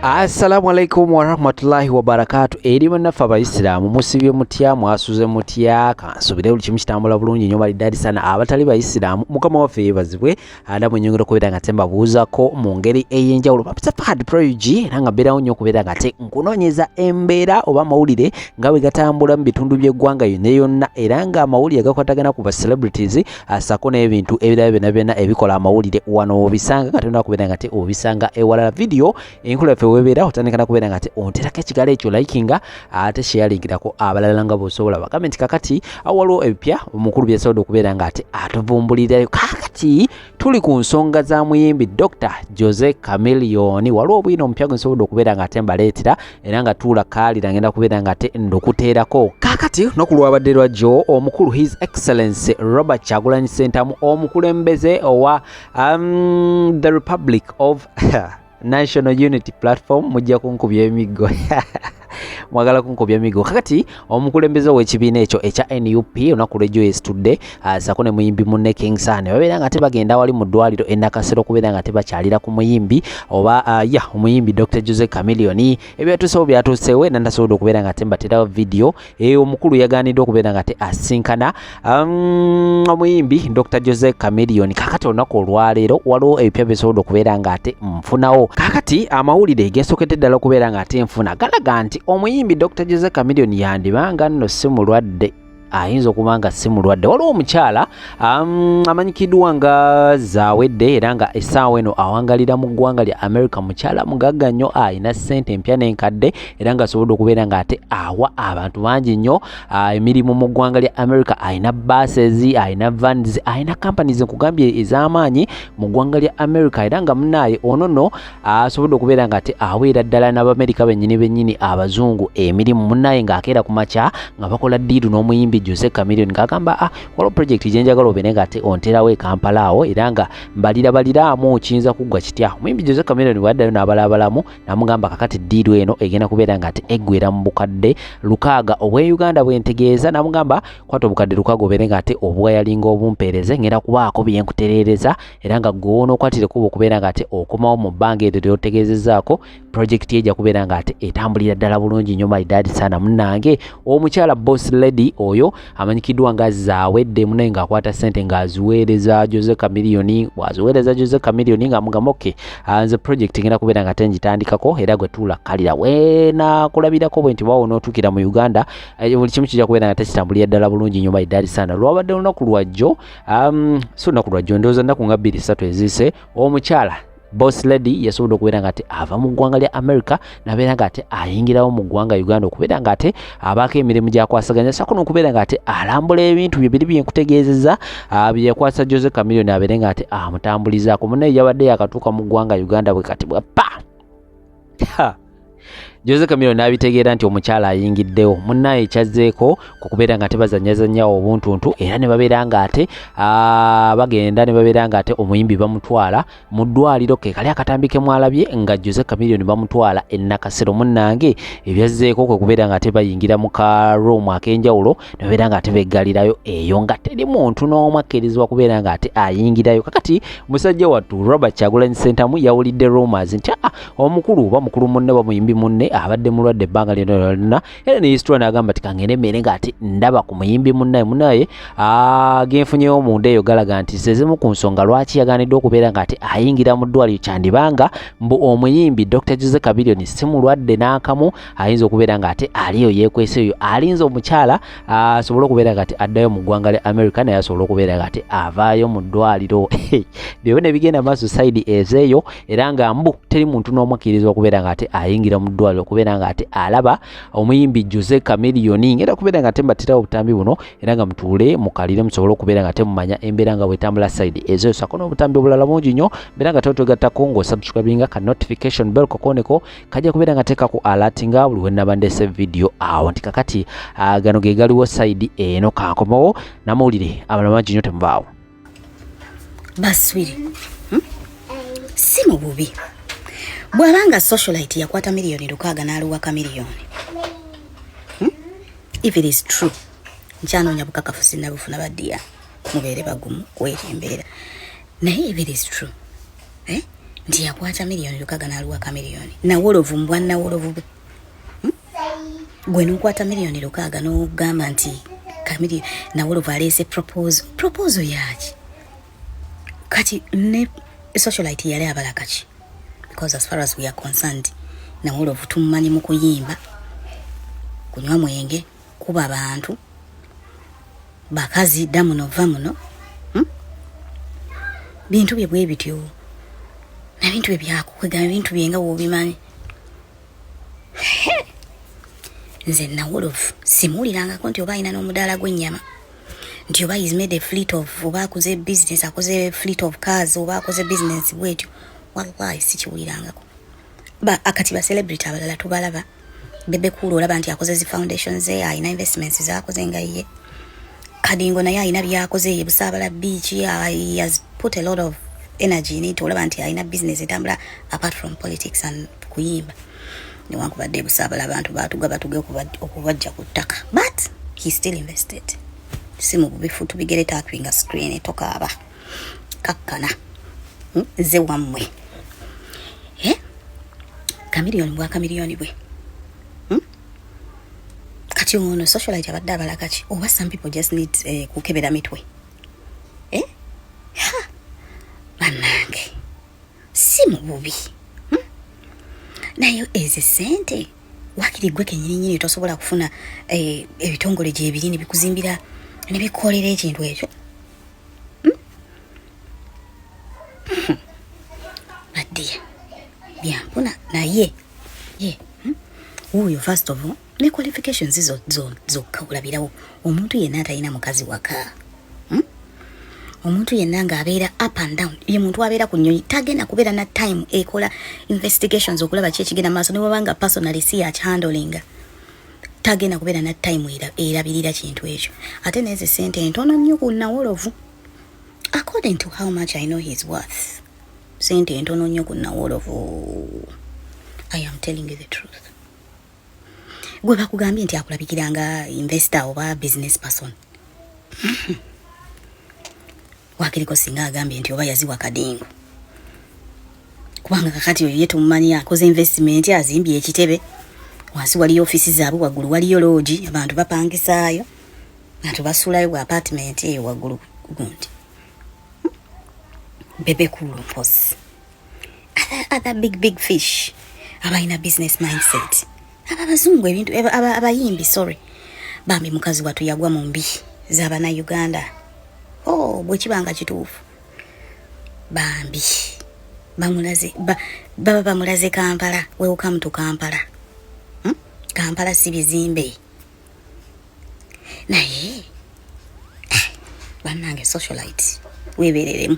Assalamu alaikum wa rahmatullahi wa barakatuh. Eri banafa abayisilamu musibye mutya mwasuze mutya kansubire buli kimu kitambula bulungi nnyo baliddaadi sana abatali bayisilamu mukama waffe yeebazibwe ada mwenyongera okubeera nga tembabuuzako mu ngeri ey'enjawulo bapita Fahad Proigi era nga mbeerawo nnyo okubeera nga te nkunoonyeza embeera oba amawulire nga bwe gatambula mu bitundu by'eggwanga yonna yonna era nga amawulire gakwatagana ku ba celebrities asako n'ebintu ebirala byonna byonna ebikola amawulire wano obisanga katonda okubeera nga te obisanga ewalala video enkula yaffe webeera otandikana kubeera nga te onterako ekigalo ekyo likinga ate sharingirako abalala nga bw'osobola bagamenti kakati awaliwo ebipya omukulu byasobodde okubeera nga ate atuvumbulirayo kakati tuli ku nsonga za muyimbi Dr. Jose Chameleone waliwo obwino omupya gwe nsobodde okubeera nga ate mbaleetera era nga tuula kaalira ngenda kubeera nga ate ndokuteerako kakati nokulwabadde lwajjo omukulu His Excellency Robert Kyagulanyi Ssentamu omukulembeze owa the Republic of National Unity Platform mujja kunkubya emiggo mwagala kunkubya emiggo kakati omukulembeze w'ekibiina ekyo ekya NUP olunaku lw'ejjo yeesitudde sako ne muyimbi munne King Sunny babeera nga tebagenda wali mu ddwaliro e Nakasero okubeera nga tebakyalira ku muyimbi oba omuyimbi Dr. Jose Chameleone ebyatuusewo byatuusewo era ndasobodde okubeera nga tembaterawo video omukulu yagaaniddwe okubeera nga te asinkana omuyimbi Dr. Jose Chameleone kakati olunaku olwaleero waliwo ebipya bisobodde okubeera nga ate nfunawo kakati amawulire geesokedde ddala okubeera nga ate nfuna galaga nti omuyimbi Dr. Jose Chameleone yandibanga nno si mulwadde ayinza okuba nga si mulwadde waliwo omukyala amanyikiddwa nga Zawedde era nga essaawa eno awangalira mu ggwanga lya America mukyala mugagga nnyo ayina ssente empya n'enkadde era nga asobodde okubeera nga ate awa abantu bangi nnyo emirimu mu ggwanga lya America ayina buses ayina vans ayina companies nkugambye ez'amaanyi mu ggwanga lya America era nga munaaye ono nno asobodde okubeera nga ate aweera ddala n'Abamerika bennyini abazungu emirimu munaaye ng'akeera ku makya nga bakola ddiiru n'omuyimbi Jose Chameleone ngagamba waliwo project gyenjagala obeere nga ate onterawo e Kampala awo era nga balirabaliramu kiyinza kuggwa kitya omuyimbi Jose Chameleone bwaddayo n'abalabalamu namugamba kakati ddiiru eno egenda kubeera nga ate eggwera mu bukadde 600 obwe Uganda bwentegeeza namugamba kwata obukadde 600 obeere nga ate obwayalinga obumpeereze ngenda kubaako byenkutereereza era nga gwono okwatire kuba okubeera nga ate okomawo mu bbanga eryo lyotegeezezaako project ejja kubeera nga ate etambulira ddala bulungi nnyo maidadi sana munnange omukyala boss lady oyo amanyikiddwa nga Zawedde munaye ng'akwata ssente ng'aziweereza Jose Chameleone bw'aziweereza Jose Chameleone ng'amugamba nze project ngenda kubeera nga tengitandikako era gwe tuula kalira weena kulabirako bwe nti waawo n'otuukira mu Uganda buli kimu kijja kubeera nga tekitambulira ddala bulungi nnyo maidadi sana lwabadde olunaku lwajjo so olunaku lwajjo ndowooza nnaku nga 2-3 eziise omukyala boss lady yasobodde okubeera nga ate ava mu ggwanga lya America nabeera nga ate ayingirawo mu ggwanga Uganda okubeera nga ate abaako emirimu gyakwasaganya sako n'okubeera nga ate alambula ebintu bibiri byenkutegeezeza byeyakwasa Jose Chameleone abeere nga ate amutambulizaako munaye yabadde yakatuuka mu ggwanga Uganda bwe kati bwappa Jose Chameleone n'abitegeera nti omukyala ayingiddewo munnaye ekyazzeeko kukubeera nga tebazanyazanyawo obuntuntu era ne babeera nga ate bagenda ne babeera nga ate omuyimbi bamutwala mu ddwaliro ke kali akatambi mwalabye nga Jose Chameleone bamutwala e Nakasero munnange ebyazzeeko kwe kubeera nga ate bayingira mu karoomu ak'enjawulo ne babeera nga ate beggalirayo eyo nga teri muntu n'omu akkirizibwa kubeera nga ate ayingirayo kakati musajja wattu Robert Kyagulanyi Ssentamu yawulidde rumors nti omukulu oba mukulu munne bamuyimbi munne abadde mulwadde ebbanga lyonna era ne history n'agamba ati kangende mmere ng'ate ndaba ku muyimbi munnaye genfunyewo munda eyo galaga nti zezimu ku nsonga lwaki yagaaniddwe okubeera ng'ate ayingira mu ddwaliro kyandibanga mbu omuyimbi Dr. Jose Chameleone si mulwadde n'akamu ayinza okubeera ng'ate aliyo yeekwese eyo alinza omukyala asobole okubeera ng'ate addayo mu ggwanga lya America naye asobole okubeera ng'ate avaayo mu ddwaliro byo ne bigenda maaso side ezeeyo era nga mbu teri muntu n'omu akkirizibwa okubeera ng'ate ayingira mu ddwaliro okubeera nga ate alaba omuyimbi Jose Chameleone ngenda kubeera nga tembatirawo obutambi buno era nga mutuule mukalire musobole okubeera nga temumanya embeera nga bwetambula side ezo sako n'obutambi obulala bungi nnyo beera nga totogattako ng'osubscribinga ka notification bell kokoneko kajja kubeera nga teekako alatinga buli wenaba ndeese video awo nti kakati gano ge galiwo side eno kankomawo namawulire abalala bangi nnyo temuvaawo baswiri si mu bubi bw'abanga socialite yakwata miliyoni 600 n'aluwa Chameleone if it is true nkyanonya bukakafuzi nabufuna baddiya mubeere bagumu kwera embeera naye if it is true nti yakwata miliyoni lukaga n'aluwaka miliyoni nawolovu mbwa nawolovu bwe gwe n'okwata miliyoni lukaga n'ogamba nti kamili nawolovu aleese proposal yaki kati ne socialite yali abala kaki because as far as we are concerned nawolovu tumumanyi mu kuyimba kunywa mwenge kuba abantu bakazi damu nova muno bintu bye bwe bityo na bintu bye byakukwega bintu byenga wobimanyi nze nawolovu simuulirangako nti oba alina n'omudaala gw'ennyama nti oba is made a fleet of oba akoze business akoze fleet of cars oba akoze business bwetyo wallahi sikiwulirangako akati ba celebrity abalala tubalaba Bebe Cool olaba nti akoze zi foundations ze alina investments zaakoze nga ye Kadingo naye alina byakoze ye Busaabala beach he has put a lot of energy in it olaba nti alina business etambula apart from politics and kuyimba newankubadde Busaabala abantu batugaba okubajja ku ttaka but he still invested simu bubifu tubigere takwinga screen etokaaba kakkana ze wamwe kamiliyoni bwa kamiliyoni bwe kati ono socialite abadde abala kaki oba some people just need kukebera mitwe bannange simu bubi nayo eze sente wakiri gwe kenyini tosobola kufuna ebitongole gye ebiri ne bikuzimbira ne bikolera ekintu ekyo badiya byampuna naye uyo first of all ne qualifications zokka olabirawo omuntu yenna atalina mukazi waka omuntu yenna nga abeera up and down ye muntu abeera ku nnyonyi tagenda kubeera na time ekola investigations okulaba ki ekigenda maaso ne wabanga personally si handling tagenda kubeera na time erabirira kintu ekyo ate neze sente ntono nnyo ku Nawolovu according to how much I know his worth sente ntono nnyo ku Nawolovu I am telling you the truth gwe bakugambye nti akulabikiranga investor oba business person wakiriko singa agambye nti oba yaziwa Kadingo kubanga kakati oyo tumumanyi akoze investment azimbye ekitebe wansi waliyo office zaabwe waggulu waliyo lodge abantu bapangisaayo abantu basulayo bwa apartment eyo waggulu gundi Bebe Cool mposi other big fish abalina business mindset abazungu ebintu abayimbi sorry bambi mukazi watu yagwa mu mbi z'abana Uganda bwe kibanga kituufu bambi bamulaze Kampala welcome to Kampala Kampala si bizimbe naye bannange socialite webereremu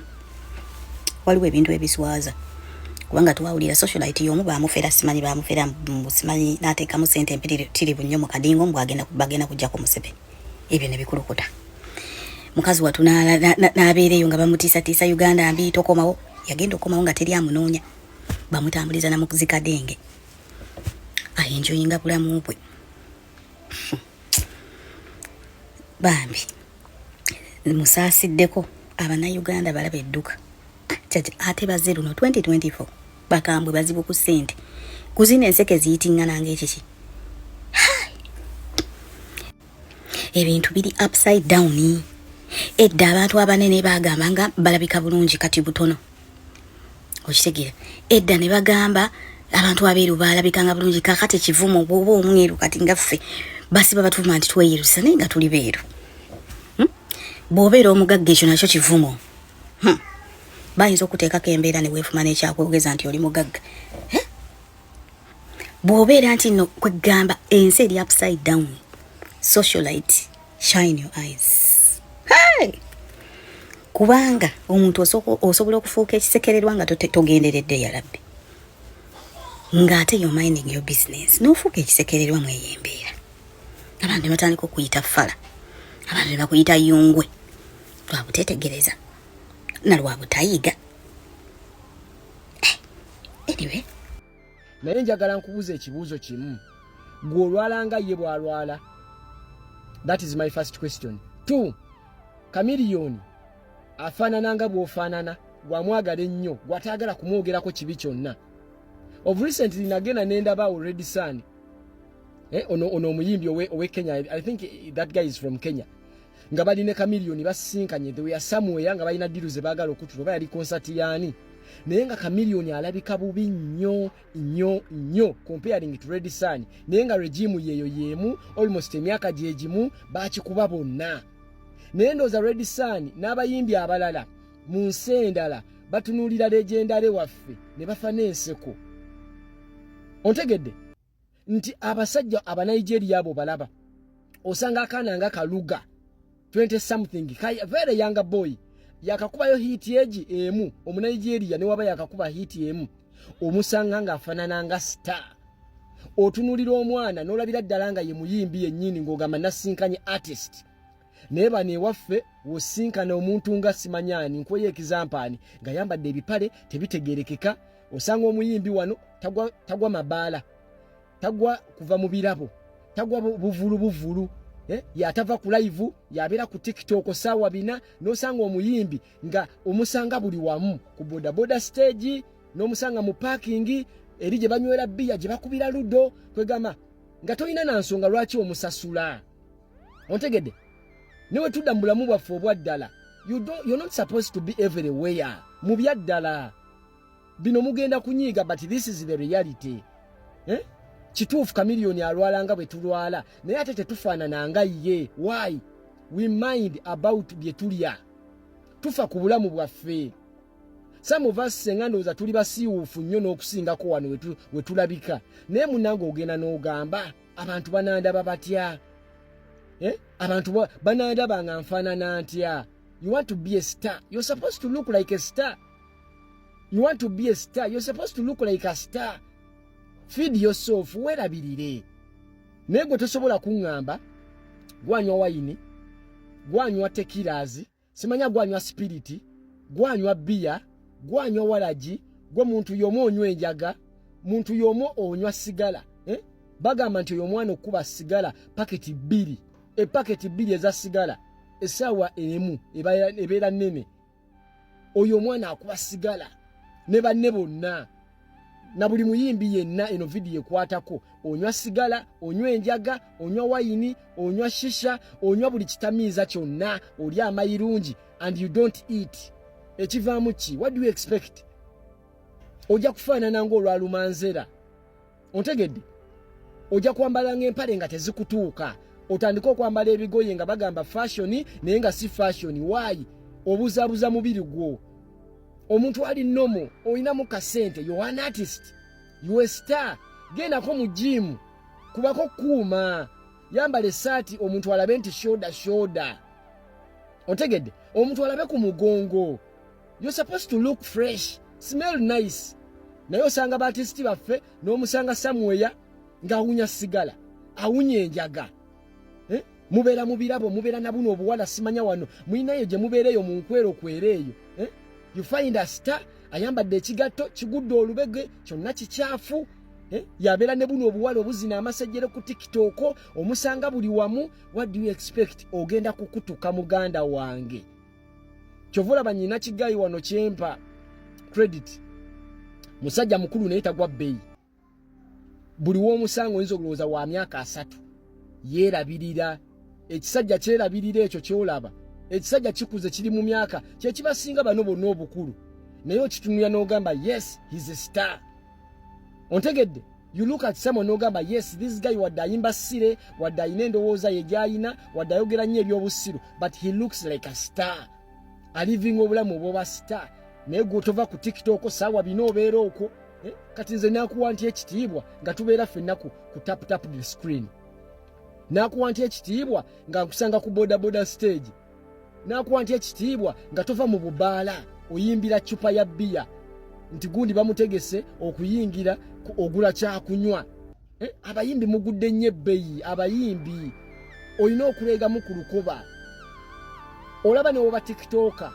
waliwo ebintu ebiswaza kubanga tuwawulira socialite y'omu baamufera simanyi baamufera simanyi n'ateekamu sente empitirivu nnyo mu Kadingo mbw bagenda kujjako Museveni ebyo ne bikulukuta mukazi watu n'abeereyo nga bamutiisatiisa Uganda mbi tokomawo yagenda okomawo nga teri amunoonya bamutambuliza na muzikadenge ayenjoyinga bulamu bwe bambi musaasiddeko Uganda balaba edduka ate bazze luno 2024 bakambwe bazibu ku ssente kuzina enseke ziyitingana ng'ekiki ebintu biri upside down edda abantu abanene bagamba nga balabika bulungi kati butono okitegeera edda ne bagamba abantu abeeru balabikanga bulungi kakati kivumo bwoba omweru kati ngaffe basiba batuvuma nti tweyirusa naye nga tuli beeru bw'obeera omugagga ekyo nakyo kivumo bayinza okuteekako embeera ne weefuma n'ekyakwogeza nti oli mugagga bw'obeera nti nno kwegamba ensi eri upside down socialite shine your eyes kubanga omuntu osobola okufuuka ekisekererwa nga togenderedde yalabbi ng'ate yo minding your business n'ofuuka ekisekererwa mu eyo embeera abantu ne batandika okuyita fala abantu ne bakuyita yungwe lwabutetegereza na lwabutayiga anyway naye njagala nkubuuza ekibuuzo kimu gwe olwalanga ye bw'alwala that is my first question 2 Kamiliyoni afaanana nga bw'ofaanana gwamwagala ennyo gwataagala kumwogerako kibi kyonna. Of recently nagenda nendaba Red Sun ono omuyimbi owe Kenya. I think that guy is from Kenya. Nga baline Chameleone basinkanye they were somewhere nga balina diru ze bagala okutula oba yali concert yaani. Naye nga Chameleone alabika bubi nnyo comparing to Red Sun. Naye nga regime yeyo yemu almost emyaka gyegimu bakikuba bonna. Naye ndooza Red Sun n'abayimbi abalala mu nsi endala batunuulira legendary waffe ne bafa n'enseko. Ontegedde nti abasajja Abanigeria abo balaba osanga akaana nga Kaluga 20 something very young boy yakakubayo hit egi emu Omunigeria ne waba yakakuba hit emu omusanga nga afanana nga star. Otunulira omwana n'olabira ddala nga ye muyimbi yennyini ng'ogamba nasinkanye artist. Neba ne waffe wosinkana omuntu nga simanyani nkoye ekizampaani nga yambadde ebipale tebitegerekeka. Osanga omuyimbi wano tagwa mabaala, tagwa kuva mu birabo, tagwa buvulu yatava ku live yabeera ku TikTok saawa bina. N'osanga omuyimbi nga omusanga buli wamu ku boda stage, n'omusanga mu parking eri gye banywera bbiya gye bakubira ludo kwegama nga tolina na nsonga lwaki omusasula. Ontegedde newe tudda mu bulamu bwaffe obwaddala you're not supposed to be everywhere mu byaddala bino mugenda kunyiga but this is the reality. Kituufu Chameleone alwala nga bwe tulwala naye ate tetufaanana nga ye. Why? We mind about bye tulya, tufa ku bulamu bwaffe. Some of us sengandooza tuli basiiwuufu nnyo n'okusingako wano we tulabika. Naye munnange ogenda n'ogamba abantu banandaba batya? Abantu banandaba nga nfaanana ntya? You want to be a star, you're supposed to look like a star. You want to be a star, you're supposed to look like a star. Feed yourself, weerabirire. Naye gwe tosobola kuŋŋamba gwanywa wayini, gwanywa tekilazi, simanya gwanywa spiriti, gwanywa bia, gwanywa walaji, gwe muntu yomu onywa enjaga, muntu yomu onywa sigala. Bagamba nti oyo mwana okuba sigala paketi 2, epaketi 2 eza sigala essaawa emu ebeera nnene. Oyo mwana akuba sigala ne banne bonna na buli muyimbi yenna eno video ekwatako. Onywa sigala, onywa enjaga, onywa wayini, onywa shisha, onywa buli kitamiiza kyonna, oli amayirungi and you don't eat. Ekivaamu ki? What do you expect? Ojja kufaanana ng'olwalumanzera. Ontegedde? Ojja kwambala ng'empale nga tezikutuuka. Otandika okwambala ebigoye nga bagamba fashion naye nga si fashion. Why? Obuzaabuza mubiri gwo. Omuntu ali nomo oyinamu kasente, you are an artist, you a star. Gendako mu gym kubako kuuma, yambala essaati omuntu alabe nti shoulder. Ontegedde? Omuntu alabe ku mugongo. You're supposed to look fresh, smell nice. Naye osanga baartisti baffe n'omusanga somewhere nga awunya sigala, awunya enjaga. Mubeera mu birabo, mubeera na buno obuwala simanya wano mulinayo gye mubeereyo mu nkwero kwereeyo. You find a star ayambadde ekigatto kigudde olubege kyonna kikyafu. Yabeera ne buno obuwala obuzina amasejjere ku TikTok omusanga buli wamu. What do you expect? Ogenda kukutuka muganda wange. Kyovula banyina kigayi wano kyempa credit. Musajja mukulu naye tagwa bbeeyi. Buli w'omusango oyinza okulowooza wa myaka 3. Yeerabirira. Ekisajja kyerabirira ekyo kyolaba. Ekisajja kikuze kiri mu myaka kye kibasinga bano bonna obukulu. Naye okitunulya n'ogamba yes, he's a star. Ontegedde? You look at someone n'ogamba yes, this guy wadde ayimba ssire, wadde ayina endowooza ye gy'ayina, wadde ayogera nnyo ebyobusiru, but he looks like a star. Alivinga obulamu obwoba star. Naye gwe tova ku TikTok saawa bino obeera okwo. Kati nze nakuwa nti ekitiibwa nga tubeera ffenna ku tap the screen. Nakuwa nti ekitiibwa nga nkusanga ku boda stage. Nakuwa nti ekitiibwa nga tova mu bubaala oyimbira cupa ya bbiya nti gundi bamutegese okuyingira ogula kyakunywa. Abayimbi mugudde nnyo ebbeeyi. Abayimbi olina okuleegamu ku lukoba. Olaba ne oba TikToker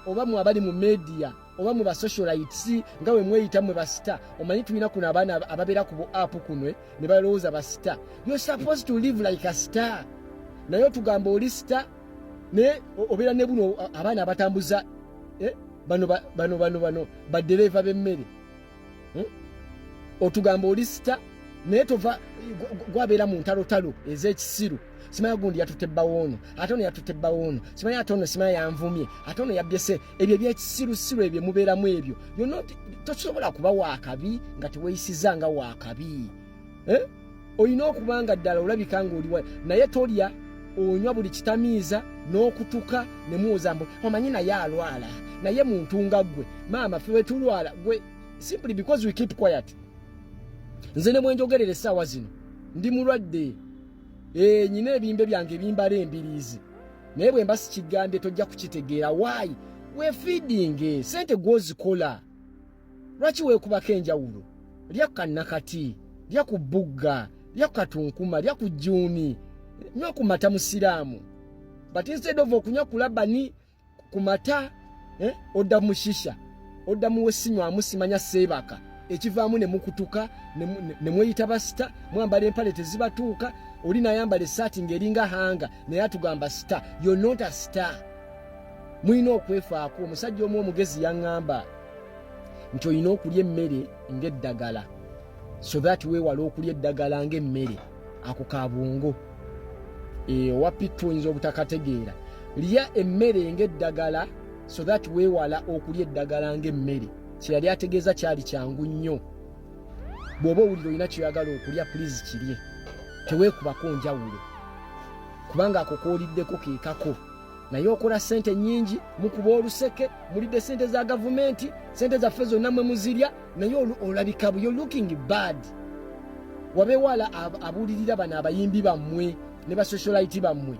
oba mu abali mu media oba mu ba socialites nga we mweyita mwe basita. Omanyi tulina kuno abaana ababeera ku app kuno ne balowooza basita. You're supposed to live like a star. Naye tugamba oli star ne obeera ne buno abaana abatambuza bano badereva b'emmere otugamba oli sita naye tova gwabera mu ntalotalo ez'ekisiru simanya gundi yatutebba woono ate ono yatutebba woono simanya ate ono simanya yanvumye ate ono yabyese ebyo ebyekisirusiru ebyo mubeeramu ebyo tosobola kuba waakabi nga teweeyisiza nga waakabi olina okubanga ddala olabika ng'oli naye tolya onywa buli kitamiiza n'okutuka ne muwoza mbu omanyi naye alwala naye muntu nga ggwe maama ffe wetulwala gwe simply because we keep quiet. Nze ne bwenjogerera essaawa zino ndi mulwadde nyina ebimbe byange bimbala embiriizi naye bwe mba sikigambye tojja kukitegeera. Why? We feeding sente gwozikola lwaki weekubako enjawulo lya ku kannakati lya ku bugga lya ku katunkuma lya ku jjuuni nywa ku mata musiraamu but instead of okunywa ku labani ku mata odda mu shisha odda mu wesinywamu simanya seebaka ekivaamu ne mukutuka ne mweyita basita mwambala empale tezibatuuka oli nayambala essaati ng'eringa hanga naye atugamba star. You're not a star. Mulina okwefaako. Omusajja omu omugezi yaŋŋamba nti olina okulya emmere ng'eddagala so that weewala okulya eddagala ng'emmere ako kabungo owapittu oyinza obutakategeera. Lya emmere ng'eddagala so that weewala okulya eddagala ng'emmere. Kye yali ategeeza kyali kyangu nnyo. Bw'oba owulira olina kyoyagala okulya please kirye teweekubako njawulo kubanga ako kooliddeko keekako naye okola sente nnyingi mukuba oluseke mulidde sente za gavumenti sente zaffe zonna mwe muzirya naye olabika you're looking bad. Wabeewala abuulirira bano abayimbi bammwe ne basocialite bammwe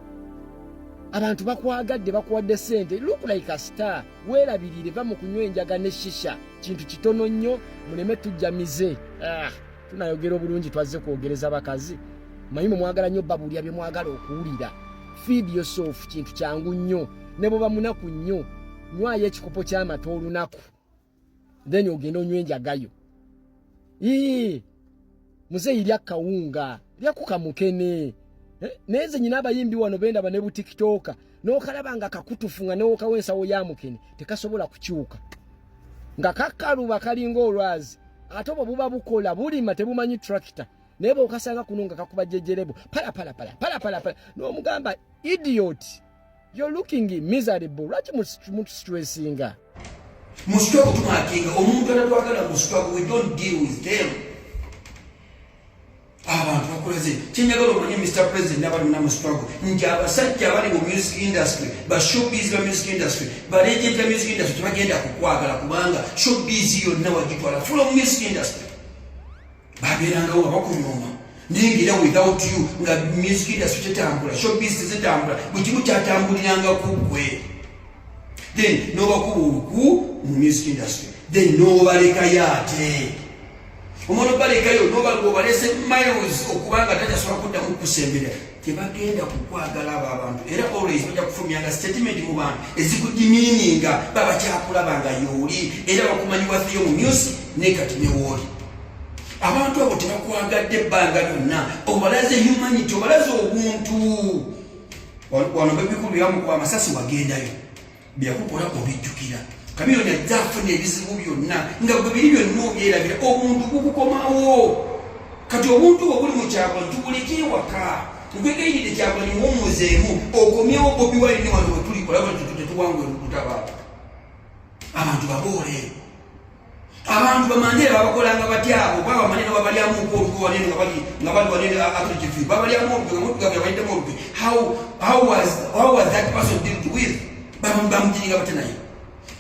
abantu bakwagadde bakuwadde sente look like a star. Weerabirire va mu kunywa enjaga ne shisha kintu kitono nnyo muleme tujjamize. Tunayogera obulungi twazze kwogereza bakazi manyi mwagala nnyo babulya bye mwagala okuwulira. Feed yourself kintu kyangu nnyo ne bwoba munaku nnyo nywayo ekikopo ky'amata olunaku then ogenda onywa enjagayo. Muzeeyi lya kawunga lya ku kamukene naye nze nyina abayimbi wano bendaba ne butikitooka n'okalaba nga kakutufu nga newokawo ensawo ya mukene tekasobola kukyuka nga kakkaluba kalinga olwazi ate obwo buba bukola bulima tebumanyi tractor naye bw'okasanga kuno nga kakuba jjejerebo pala n'omugamba idiot you're looking miserable. Lwaki mustressinga musitwago tumakinga omuntu atatwagala musitwago we don't deal with them. Abantu bakolaze kinyagala omanyi Mr. President n'abali na musitwago nti abasajja abali mu music industry ba showbiz ba music industry ba legend ya music industry tebagenda kukwagala kubanga showbiz yonna wagitwala from music industry babeeranga wo bakunyoma ningira without you nga music industry tetambula showbiz tetambula buli kimu kyatambuliranga ku ggwe then nobakubuuku mu music industry then nobaleka yate omuntu balekayo nobalese miles okubanga tajasobola kuddamu kusembera tebagenda kukwagala abo abantu era always bajja kufumyanga statement mu bantu ezikudimiininga baba kyakulabanga yooli era bakumanyi wathiyo mu music nekati newooli. Abantu abo tebakwagadde ebbanga lyonna obalaze humanity obalaze obuntu wano bebikulu byamukuba amasasi wagendayo byakukola obijjukira kamiyoni ajjafuna ebizibu byonna nga gwe biri byonna obyerabira obuntu bukukomawo kati obuntu bwe buli mu kyalo tubuleke ewaka nkwegayiridde kyalo ni muwummuzeemu okomyewo Bobi Wine wano we tulikola bano tetuwangwe lukutabaako abantu baboole abantu bamanjera babakolanga batyabo baba maneno babalyamu ko wanene nga bali wanene akrikifi babalyamu omuntu gabayinde mu how was that person dealt with bamujinga batenayo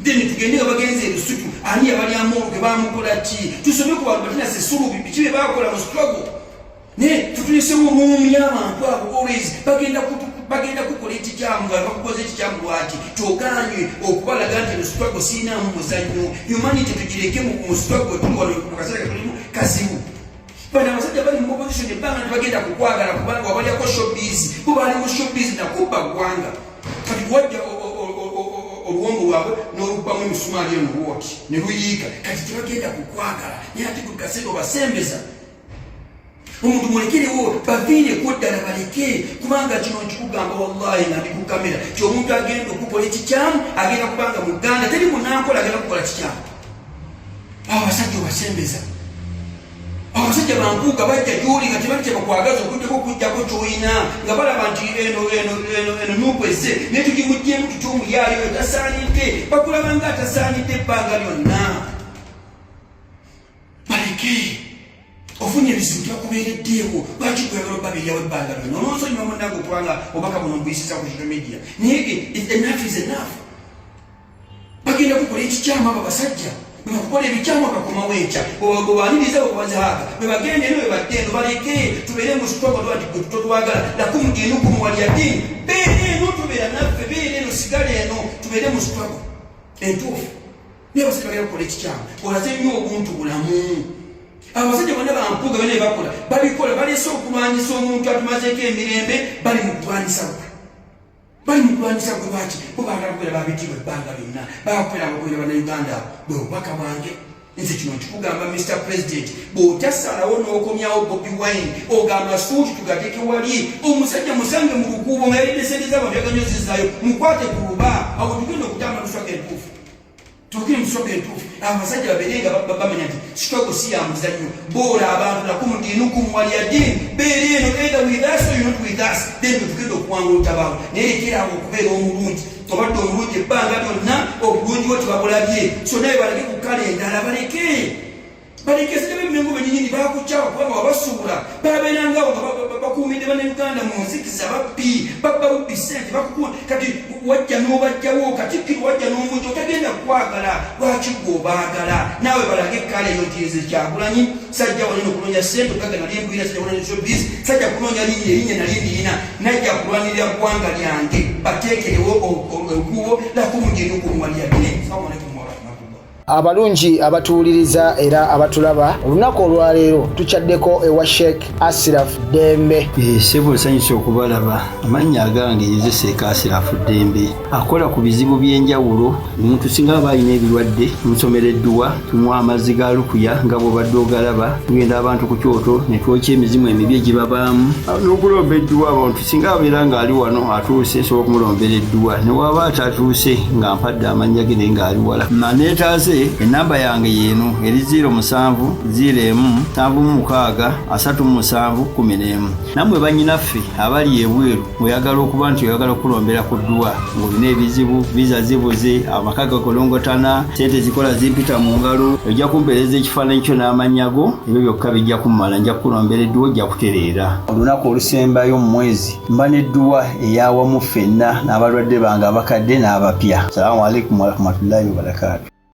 then tugende abagenze erusutu ani abalyamu ke bamukola ki tusome ku bantu batena se sulubi bikibe bakola mu struggle ne tutulise mu abantu abo always bagenda kukola ekikyamu nga bakukoze ekikyamu lwaki toganywe okubalaga nti struggle sina mu muzanyo humanity tugireke mu struggle tuwalo kukasaka tulimu kazibu bana basajja bali mu opposition ebanga bagenda kukwagala kubanga wabalyako showbiz bo bali mu showbiz na kubba gwanga kati wajja oluwombo lwabwe n'olubamu emisumaali emuwoti ne luyiika kati tebagenda kukwagala naye ate kukaseka obasembeza omuntu mulekerewo baviireko ddala baleke kubanga kino nkikugamba wallahi nga ndi ku kamera ti omuntu agenda okukola ekikyamu agenda kubanga mu Uganda teri munankola agenda kukola kikyamu. Abasajja obasembeza, abasajja bampuuga bajja gy'oli nga tebajja bakwagaza okuddako okugjako ky'olina nga balaba nti eno nukwezze naye tugimuggyemu tutyomuyaayo tasaanidde bakulaba nga atasaanidde ebbanga lyonna. Baleke ofunye ebizibu tyakubeereddeewo lwaki kwagala obabeeryawo ebbanga lyonna olwonsonyiwa munnange okubanga obaka buno mbuyisiza ku social media naye enough is enough. Bagenda kukola ekikyamu abo basajja bekukola ebikyamu akakomawo enkya obaniriza okubazaaga bebagende eno bebaddeno baleke tubeere mu sitogo lwati gwe tutotwagala lakumudinukumu walyadini beere eno tubeera naffe beere eno sigala eno tubeere mu sitogo entuufu naye abasajja bagenda kukola ekikyamu olaze nnyo obuntu bulamu. Abasajja bonna bampuuga bonna ebakola babikola balese okulwanyisa omuntu atumazeeko emirembe bali mu kulwanyisa gwe bali mu kulwanyisa gwe baki bo baagala kubeera babitiibwa ebbanga lyonna bagakubeera bakubeera bannayuganda bwe bubaka bwange. Nze kino nkikugamba Mr. President bw'otasalawo n'okomyawo Bobi Wine ogamba suuti tugateeke wali omusajja musange mu lukuubo nga yalidde sente z'abantu yaganyozizaayo mukwate ku luba awo tugenda okutamba tuswaga entuufu tukiri muswaga entuufu. Abasajja babeerenga bamanya nti sitogo si ya muzannyo boola abantu lakumudinukum walyadini beera eno either with us or not with us then tugenda okuwangula otabaawo naye lekerawo okubeera omulungi obadde omulungi ebbanga lyonna obulungi wo tebabulabye so naye baleke ku kale endala baleke sitebe ebimengo benyini bakucyawa kubanga wabasuula babeerangawo nga bakuumidde bannayuganda mu nzikiza babbi babbabu bisente bakukunda kati wajja n'obajjawo katikkiro wajja n'omuntu otagenda kukwagala lwaki gwe obaagala naawe balage kale eyo ntize Kyagulanyi sajja wanene okunoonya sente ogaga nali mbwira sajja wanene showbiz sajja kunoonya erinnya nali ndiina najja kulwanirira ggwanga lyange bateekerewo olukubo lakumudinukum walyadini. Assalamu alaikum warahmatullah. Abalungi abatuwuliriza era abatulaba olunaku olwaleero tukyaddeko ewa Sheikh Ashraf Dembe. Sebo nsanyusa okubalaba. Amannya agange nze Sheikh Ashraf Dembe akola ku bizibu by'enjawulo. Omuntu singa aba alina ebirwadde tumusomereddwa tumuwa amazzi ga lukuya nga bw'obadde ogalaba tugenda abantu ku kyoto ne twokya emizimu emibi egibabaamu n'okulomba edduwa. Abantu singa abeera ng'ali wano atuuse sobola okumulombera edduwa ne waba atatuuse nga mpadde amannya ge naye ng'ali wala maneetaase. Enamba yange yeeno eri 0707363711. Nammwe bannyinaffe abali ebweru oyagala okuba nti oyagala okulombera ku dduwa ng'olina ebizibu viza zibuze amaka gakolongotana sente zikola zimpita mu ngalo ojja kumpeereza ekifaananyi kyo n'amannya go ebyo byokka bijja kummala nja kukulombera edduwa ojja kutereera. Olunaku olusembayo mu mwezi mba n'edduwa eyawamu ffenna n'abalwadde bange abakadde n'abapya. Salaamu alaikum warahmatullahi wabarakatuh.